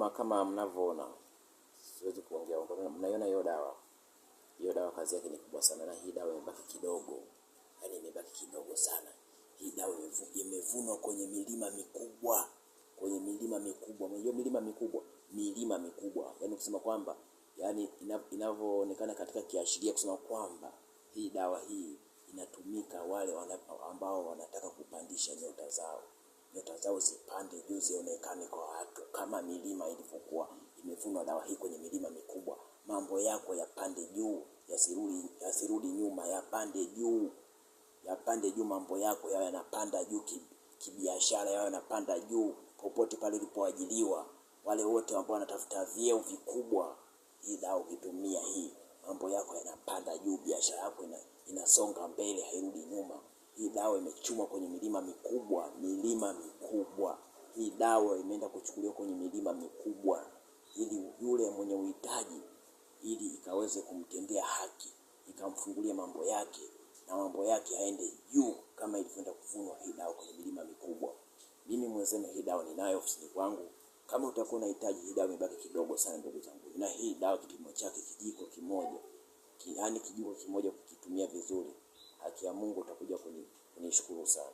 Kama mnavyoona, siwezi kuongea. Mnaiona hiyo dawa? Hiyo dawa kazi yake ni kubwa sana, na hii dawa imebaki kidogo. Yaani imebaki kidogo sana. Hii dawa imevunwa kwenye milima mikubwa. Kwenye milima mikubwa. Unajua milima mikubwa? Milima mikubwa. Yaani kusema kwamba, yaani inavyoonekana katika kiashiria kusema kwamba hii dawa hii inatumika wale ambao wanataka kupandisha nyota zao. Nyota zao zipande juu, zionekane kwa watu kama milima ilivyokuwa. Imevunwa dawa hii kwenye milima mikubwa. Mambo yako yapande juu, yasirudi nyuma, yapande juu. Yapande juu, mambo yako yawe yanapanda juu, kibiashara yawe yanapanda juu, popote pale ulipoajiriwa. Wale wote ambao wanatafuta vyeo vikubwa, hii dawa ukitumia hii, mambo yako yanapanda juu, biashara yako inasonga mbele, hairudi nyuma. Hii dawa imechumwa kwenye milima mikubwa, milima mikubwa. Hii dawa imeenda kuchukuliwa kwenye milima mikubwa, ili yule mwenye uhitaji, ili ikaweze kumtendea haki, ikamfungulia mambo yake, na mambo yake aende juu kama ilivyoenda kuvunwa hii dawa kwenye milima mikubwa. Mimi mwenzenu hii dawa ninayo ofisini kwangu. Kama utakuwa unahitaji, hii dawa imebaki kidogo sana ndugu zangu. Na hii dawa kipimo chake kijiko kimoja. Yaani kijiko kimoja kukitumia vizuri, haki ya Mungu utakuja kunishukuru sana.